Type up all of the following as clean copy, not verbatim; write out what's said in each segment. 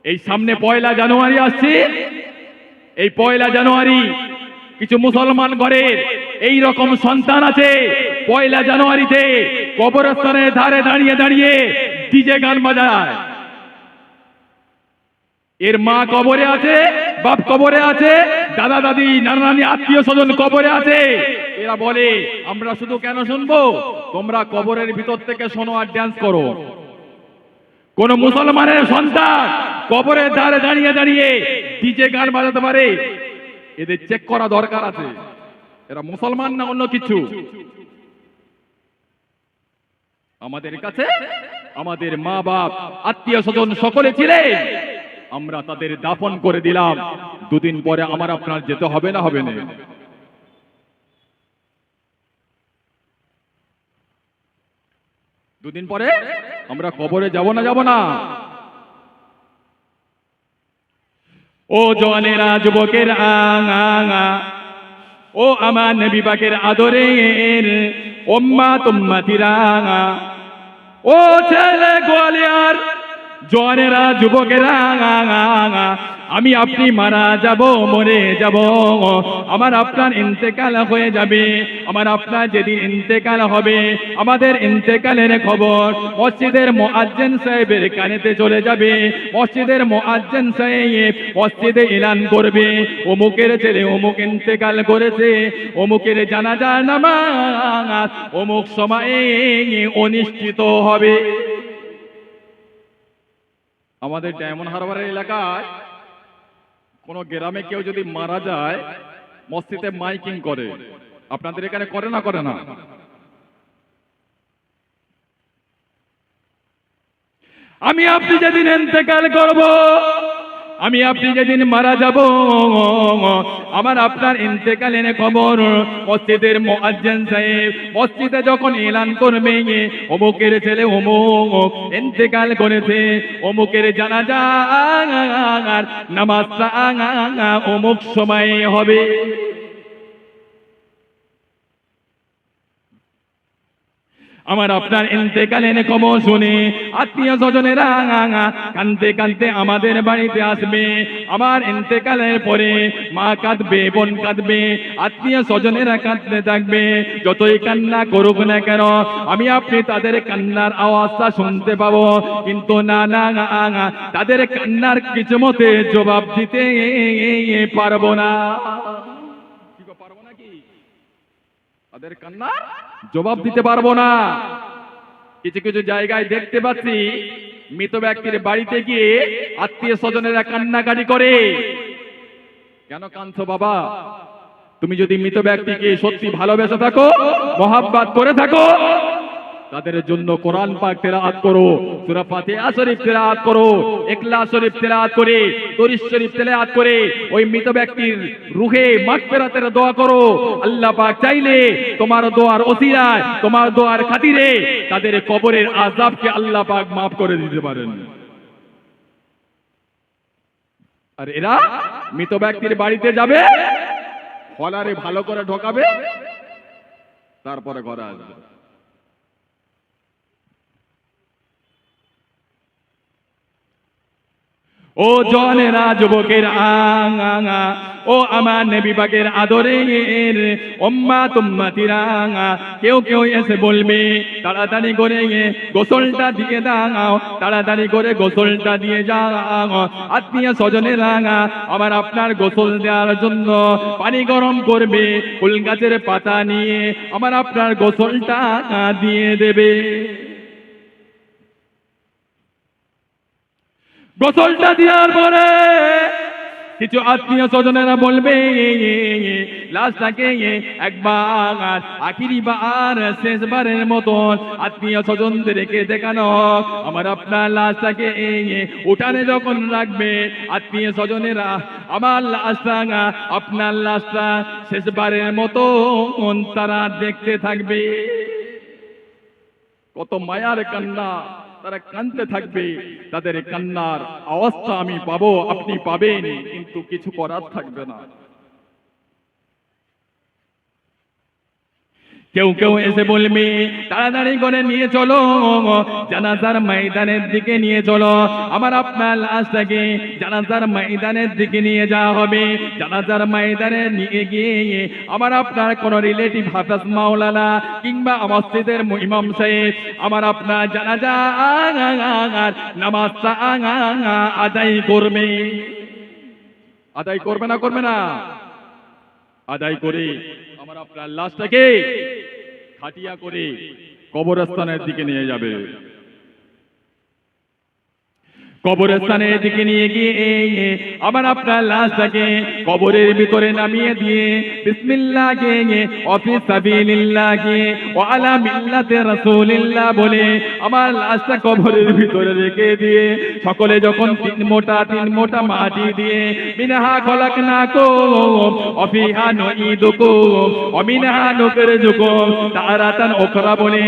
এই সামনে 1 জানুয়ারি আসছে। এই 1 জানুয়ারি কিছু মুসলমান ঘরের এই রকম সন্তান আছে, 1 জানুয়ারিতে কবরস্থানের ধারে দাঁড়িয়ে দাঁড়িয়ে ডিজে গান বাজায়। এর মা কবরে আছে, বাপ কবরে আছে, দাদা দাদি নানা নানি আত্মীয় স্বজন কবরে আছে। এরা বলে আমরা শুধু কেন শুনবো, তোমরা কবরের ভিতর থেকে শোনো আর ড্যান্স করো। কোন মুসলমানের সন্তান কবরের ধারে দাঁড়িয়ে দাঁড়িয়ে ডিজে গান বাজাতে পারে? এদের চেক করা দরকার আছে, এরা মুসলমান না অন্য কিছু। আমাদের কাছে আমাদের মা বাপ আত্মীয় স্বজন সকলে ছিলেন, আমরা তাদের দাফন করে দিলাম। 2 দিন পরে আমার আপনার যেতে হবে না হবে না? দুদিন পরে আমরা কবরে যাব না যাব না? ও জওয়ানেরা, যুবকের আঙা, ও আমার নবী পাকের আদরের উম্মাত উম্মতিরা, ও ছেলে গোয়ালিয়ার, জওয়ানেরা, যুবকেরা, আমি আপনি মারা যাব, মরে যাব, আমার আপনার ইন্তেকাল হয়ে যাবে। আমার আপনার যেদিন ইন্তেকাল হবে, আমাদের ইন্তেকালের খবর মসজিদের মুয়াজ্জিন সাহেবের কানেতে চলে যাবে। মসজিদের মুয়াজ্জিন সাহেব মসজিদে এলান করবে, অমুকের ছেলে অমুক ইন্তেকাল করেছে, অমুকের জানাজার নামাজ অমুক সময়ে অনুষ্ঠিত হবে। আমাদের ডায়মন্ড হারবারের এলাকায় কোন গ্রামে কেউ যদি মারা যায়, মসজিদে মাইকিং করে। আপনাদের এখানে করে না করে না? আমি আপনি যেদিন ইন্তেকাল করব, আমি আপনি যেদিন মারা যাব, আমার আপনার ইন্তেকালের খবর মসজিদের মুয়াজ্জিন সাহেব মসজিদে যখন এলান করবে, অমুকের ছেলে অমুক ইন্তেকাল করেছে, অমুকের জানাজার নামাজটা অমুক সময়ে হবে। আমার আপনার ইন্তেকালের খবর শুনে আত্মীয় স্বজনেরা কাঁদতে কাঁদতে আমাদের বাড়িতে আসবে। আমার ইন্তেকালের পরে মা কাঁদবে, বোন কাঁদবে, আত্মীয় স্বজনেরা কাঁদতে থাকবে। যতই কান্না করুক না কেন, আমি আপনি তাদের কান্নার আওয়াজটা শুনতে পাবো, কিন্তু না না তাদের কান্নার কিছু মতে জবাব দিতে পারবো না। পারবো নাকি? তাদের কান্নার জবাব দিতে পারবো না। কিছু কিছু জায়গায় দেখতে পাচ্ছি মৃত ব্যক্তির বাড়িতে গিয়ে আত্মীয় স্বজনেরা কান্নাকাটি করে। কেন কাঁদছো বাবা? তুমি যদি মৃত ব্যক্তিকে সত্যি ভালোবেসে থাকো, মহাব্বত করে থাকো, তাদের জন্য কোরআন পাক তেলাওয়াত করো, সূরা ফাতিহা শরীফ তেলাওয়াত করো, ইখলাস শরীফ তেলাওয়াত করে, দরুদ শরীফ তেলাওয়াত করে ওই মৃত ব্যক্তির রূহে মাগফিরাতের দোয়া করো। আল্লাহ পাক চাইলে তোমার দোয়ার ওসিলায়, তোমার দোয়ার খাতিরে তাদের কবরের আযাবকে আল্লাহ পাক maaf করে দিতে পারেন। আর এরা মৃত ব্যক্তির বাড়িতে যাবে, হলারে ভালো করে ঢোকাবে, তারপরে ঘরে আসবে। ও জওয়ানেরা, যুবকের আঙা, ও আমার নবী পাকের আদরের উম্মাত উম্মতিরা, কেউ কেউ এসে বলবে তাড়াতাড়ি করে গোসলটা দিয়ে দাও, তাড়াতাড়ি করে গোসলটা দিয়ে যাও। আত্মীয় স্বজনেরা আমার আপনার গোসল দেওয়ার জন্য পানি গরম করবে, ফুল গাছের পাতা নিয়ে আমার আপনার গোসলটা দিয়ে দেবে। গোসলটা দেওয়ার পরে কিছু আত্মীয় স্বজনেরা বলবে লাশটাকে একবার আখিরি বার শেষবারের মতন আত্মীয় স্বজনদেরকে দেখানো। আমার আপনার লাশটাকে উঠানে যখন রাখবে, আত্মীয় স্বজনেরা আমার লাশটা, আপনার লাশটা শেষবারের মতন তারা দেখতে থাকবে। কত মায়ার কান্না, তারা কাঁদতে থাকবে। তাদের কান্নার আওয়াজটা আমি পাবো, আপনি পাবেন, কিন্তু কিছু করার থাকবে না। কেউ কেউ এসে বলবে তাড়াতাড়ি করে নিয়ে চলো, জানাজার ময়দানের দিকে নিয়ে চলো। আমার আপনার লাশটাকে জানাজার ময়দানের দিকে নিয়ে যাওয়া হবে। জানাজার ময়দানে নিয়ে গিয়ে আমার আপনার কোন রিলেটিভ হাফেজ মাওলানা কিংবা মসজিদের ইমাম সাহেব আমার আপনার জানাজা নামাজটা আদায় করবে। আদায় করবে না করবে না? আদায় করে আমার আপনার লাশটাকে খাটিয়া করে কবরস্থানের দিকে নিয়ে যাবে। কবরস্থানের দিকে নিয়ে গিয়ে আমার আপনার লাশটাকে কবরের ভিতরে নামিয়ে দিয়ে বিসমিল্লাহি ওয়া ফি সাবিলিল্লাহি ওয়া আলা মিল্লাতি রাসূলিল্লাহ বলে আমার লাশটা কবরের ভিতরে রেখে দিয়ে সকলে যখন তিন মোটা মাটি দিয়ে মিনহা খলাকনাকুম ওয়া ফিহা নুঈদুকুম ওয়া মিনহা নুখরিজুকুম তারাতান উখরা বলে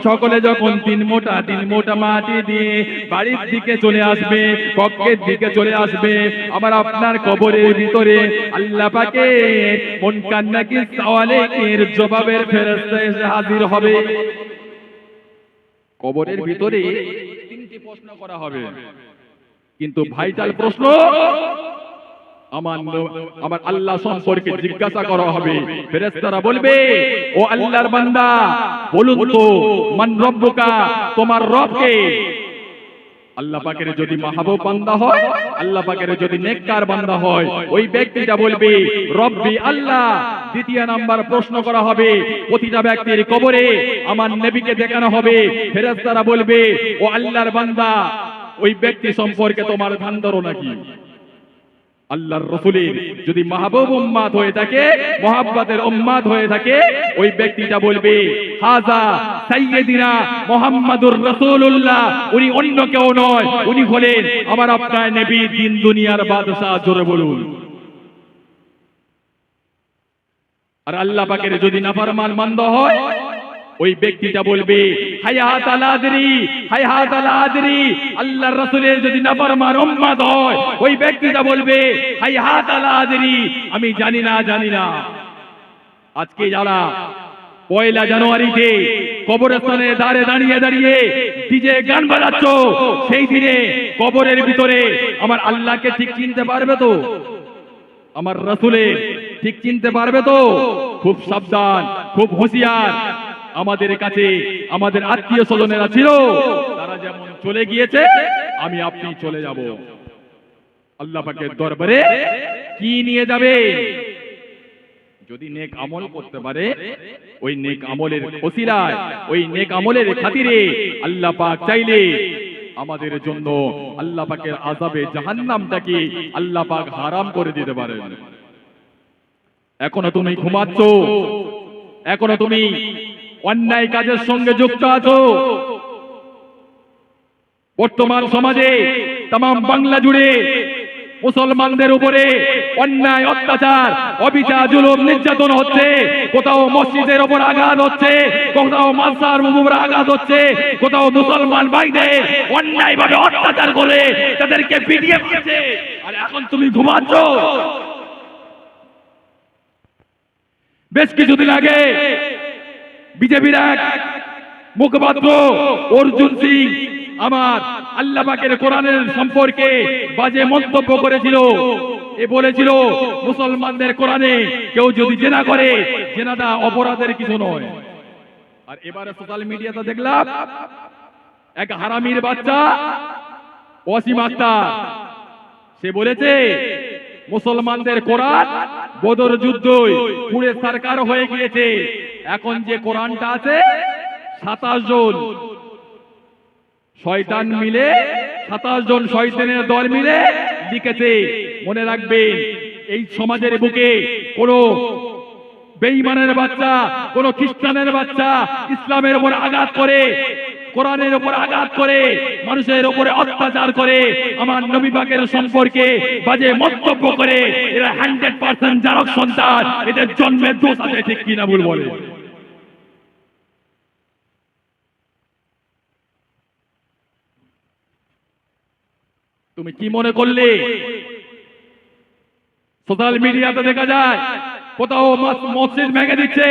সকলে যখন তিন মোটা মাটি দিয়ে বাড়ির দিকে চলে আসবে, কক্ষের দিকে চলে আসবে, আমার আপনার কবরের ভিতরে আল্লাহ পাকের মুনকার নাকির সওয়ালের জবাবের ফেরেশতা এসে হাজির হবে। কবরের ভিতরে তিনটি প্রশ্ন করা হবে, কিন্তু ভাইটাল প্রশ্ন আমার আল্লাহ সম্পর্কে জিজ্ঞাসা করা হবে। ফেরেশতারা বলবে, ও আল্লাহর বান্দা বলুন তো মান রব্বুকা, তোমার রব কে? আল্লাহ পাকের যদি মাহবুব বান্দা হয়, আল্লাহ পাকের যদি নেককার বান্দা হয়, ওই ব্যক্তিটা বলবে রব্বি আল্লাহ। দ্বিতীয় নাম্বার প্রশ্ন করা হবে, প্রতিটা ব্যক্তির কবরে আমার নবীকে দেখানো হবে। ফেরেশতারা বলবে, ও আল্লাহর বান্দা ওই ব্যক্তি সম্পর্কে তোমার ধারণা কি? আল্লাহর রাসূলের যদি মাহবুব উম্মত হয়ে থাকে, মুহাব্বতের উম্মত হয়ে থাকে, ওই ব্যক্তিটা বলবে হাযা সাইয়্যিদিনা মুহাম্মাদুর রাসূলুল্লাহ, উনি অন্য কেউ নয়, উনি হলেন আমার আপনার নবী, দিন দুনিয়ার বাদশা। জোরে বলুন। আর আল্লাহ পাকের যদি নাফরমান বান্দা হয়, ওই ব্যক্তিটা বলবে হায়াত আল আদরি, হায়াত আল আদরি। আল্লাহর রাসূলের যদি নাফরমান উম্মত হয়, ওই ব্যক্তিটা বলবে হায়াত আল আদরি, আমি জানি না। আজকে যারা পয়লা জানুয়ারিতে কবরস্থানের দ্বারে দাঁড়িয়ে ডিজে গান বাজাচ্ছ, সেই দিনে কবরের ভিতরে আমার আল্লাহকে ঠিক চিনতে পারবে তো? আমার রাসূলের ঠিক চিনতে পারবে তো? খুব সাবধান, খুব হুঁশিয়ার। আমাদের কাছে আমাদের আত্মীয় স্বজনেরা ছিল, তারা যেমন চলে গিয়েছে আমি আপনি চলে যাব। আল্লাহ পাকের দরবারে কি নিয়ে যাবে? যদি নেক আমল করতে পারে, ওই নেক আমলের ওসিলায়, ওই নেক আমলের খাতিরে আল্লাহ পাক চাইলে আমাদের জন্য আল্লাহ পাকের আযাবে জাহান্নামটাকে আল্লাহ পাক হারাম করে দিতে পারেন। এখনো তুমি ঘুমাচ্ছ, এখনো তুমি অন্যায় কাজের সঙ্গে যুক্ত আছো। বর্তমান সমাজে তাম বাংলা জুড়ে মুসলমানদের উপরে অন্যায়, অত্যাচার, অবিচার, জুলুম, নির্যাতন হচ্ছে। কোথাও মসজিদের উপর আঘাত হচ্ছে, কোথাও মাদ্রাসার উপর আঘাত হচ্ছে, কোথাও মুসলমান ভাইদের অন্যায় ভাবে অত্যাচার করে তাদেরকে পিটিয়ে মারছে। আর এখন তুমি ঘুমাচ্ছ। বেশ কিছুদিন আগে বিজেপির এক মুখপাত্র অর্জুন সিং আমার আল্লাহ পাকের কোরআনের সম্পর্কে বাজে মন্তব্য করেছিল। এ বলেছিল মুসলমানদের কোরআনে কেউ যদি জেনা করে, জেনাটা অপরাধের কিছু নয়। আর এবারে সোশ্যাল মিডিয়াতে দেখলাম এক হারামির বাচ্চা ওয়াসিম আক্তার, সে বলেছে মুসলমানদের কোরআন বদর যুদ্ধই পুরে সরকার হয়ে গিয়েছে। এখন যে কোরআনটা আছে 27 জন শয়তান মিলে, 27 জন শয়তানের দল মিলে লিখেছে। মনে রাখবেন, এই সমাজের বুকে কোন বেঈমানের বাচ্চা, কোন খ্রিস্টানের বাচ্চা ইসলামের উপর আঘাত করে, কোরআনের উপর আঘাত করে, মানুষের উপরে অত্যাচার করে, আমার নবী পাকের সম্পর্কে বাজে মন্তব্য করে, এরা 100% জারক সন্তান। এদের জন্মের দোষ আছে, ঠিক কিনা ভুল বলে? তুমি কি মনে করলে? সোশ্যাল মিডিয়াতে দেখা যায় কোথাও মসজিদ ভেঙে দিচ্ছে,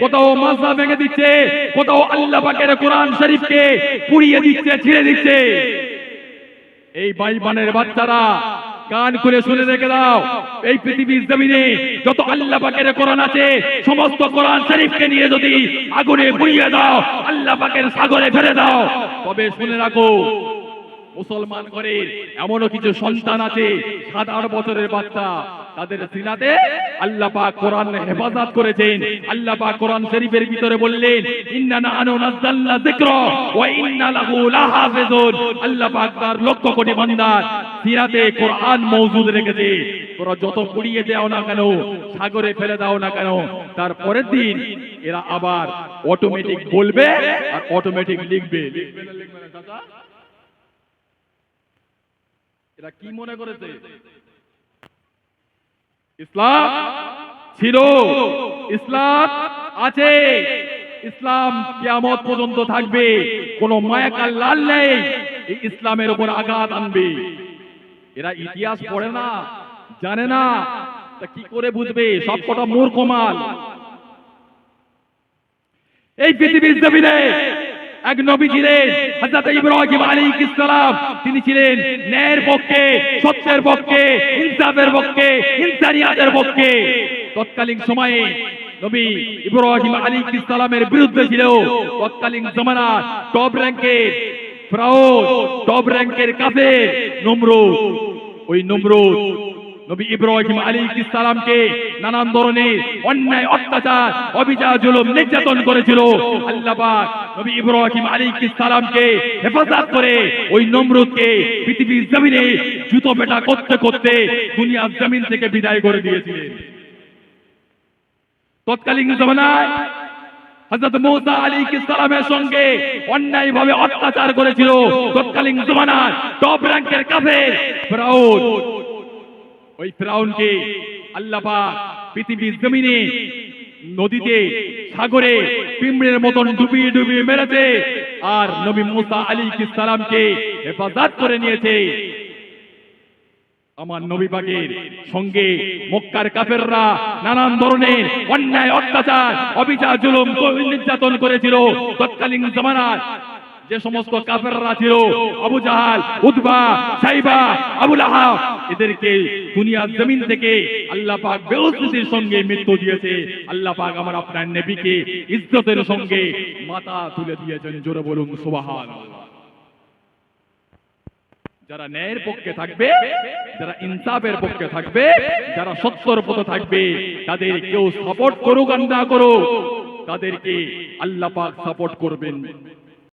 কোথাও মাদ্রাসা ভেঙে দিচ্ছে, কোথাও আল্লাহ পাকের কোরআন শরীফকে পুড়িয়ে দিচ্ছে, ছিঁড়ে দিচ্ছে। এই বাইবানের বাচ্চারা কান খুলে শুনে রেখে দাও, এই পৃথিবীর জমিনে যত আল্লাহ পাকের কোরআন আছে সমস্ত কোরআন শরীফকে নিয়ে যদি আগুনে পুড়িয়ে দাও, আল্লাহ পাকের সাগরে ফেলে দাও, তবে শুনে রাখো মুসলমান ঘরের এমনও কিছু সন্তান আছে 7-8 বছরের বাচ্চা, তাদের সিনাতে আল্লাহ পাক কোরআন হেফাজত করেছেন। আল্লাহ পাক কোরআন শরীফের ভিতরে বললেন ইন্না নাহনু নাযালনা যিকরা ওয়া ইন্না লাহু লাহাফিজুন। আল্লাহ পাক তার লক্ষ কোটি বান্দার সিনাতে কোরআন মওজুদ রেখেছে। তোরা যত পুড়িয়ে দাও না কেন, সাগরে ফেলে দাও না কেন, তার পরের দিন এরা আবার অটোমেটিক বলবে আর অটোমেটিক লিখবে। লিখবে না লিখবে না চাচা? এরা কি মনে করেছে ইসলাম ছিল, ইসলাম আছে, ইসলাম কিয়ামত পর্যন্ত থাকবে, কোন মায়াকাল লাল নেই এই ইসলামের উপর আঘাত আনবে। এরা ইতিহাস পড়ে না, জানে না, তা কি করে বুঝবে? সবকটা মূর্খ মাল। এই পৃথিবীর জমিনে এক নবী ছিলেন হযরত ইব্রাহিম আলাইহিস সালাম। তিনি ছিলেন ন্যায়ের পক্ষে, সত্যের পক্ষে, ইনসাফের পক্ষে, ইনসানিয়াতের পক্ষে। তৎকালীন সময়ে নবী ইব্রাহিম আলাইহিস সালামের বিরুদ্ধে ছিল তৎকালীন জামানার টপ র্যাঙ্কের ফিরাউন, টপ র্যাঙ্কের কাফের নমরুদ। ওই নমরুদ নবী ইব্রাহিম আলাইহিস সালামকে নানান ধরনের অন্যায়, অত্যাচার, অবিচার, জুলুম, নির্যাতন করেছিল। আল্লাহ পাক নবী ইব্রাহিম আলাইহিস সালামকে হেফাজত করে ওই নমরুদকে পৃথিবীর জমিনে জুতো পেটা করতে করতে দুনিয়ার জমিন থেকে বিদায় করে দিয়েছিলেন। তৎকালীন জামানায় হযরত মুসা আলাইহিস সালামের সঙ্গে অন্যায়ভাবে অত্যাচার করেছিল তৎকালীন জামানার টপ র্যাঙ্কের কাফের ফিরাউন। ওই ফিরাউনকে আল্লাহ পাক পৃথিবীর জমিনে, নদীতে, সাগরে পিঁমড়ের মতন ডুবিয়ে ডুবিয়ে মেরেছে, আর নবী মুসা আলাইহিস সালামকে হেফাজত করে নিয়েছে। আমার নবী পাকের সঙ্গে মক্কার কাফেররা নানান ধরনের অন্যায়, অত্যাচার, অবিচার, জুলুম, নির্যাতন করেছিল। তৎকালীন জামানার যে সমস্ত কাফেররা ছিল, আবু জাহাল, উতবা, সাইবা, আবু লাহাব, এদেরকে দুনিয়ার জমিন থেকে আল্লাহ পাক বেউসির সঙ্গে মৃত্যু দিয়েছে। আল্লাহ পাক আমার আপনার নবীকে ইজ্জতের সঙ্গে মাথা তুলে দিয়েছেন। জোরে বলুন সুবহানাল্লাহ। যারা ন্যায়ের পক্ষে থাকবে, যারা ইনসাফের পক্ষে থাকবে, যারা সত্যের পথে থাকবে, তাদের কেউ সাপোর্ট করুক আর না করুক, তাদেরকে আল্লাহ পাক সাপোর্ট করবেন।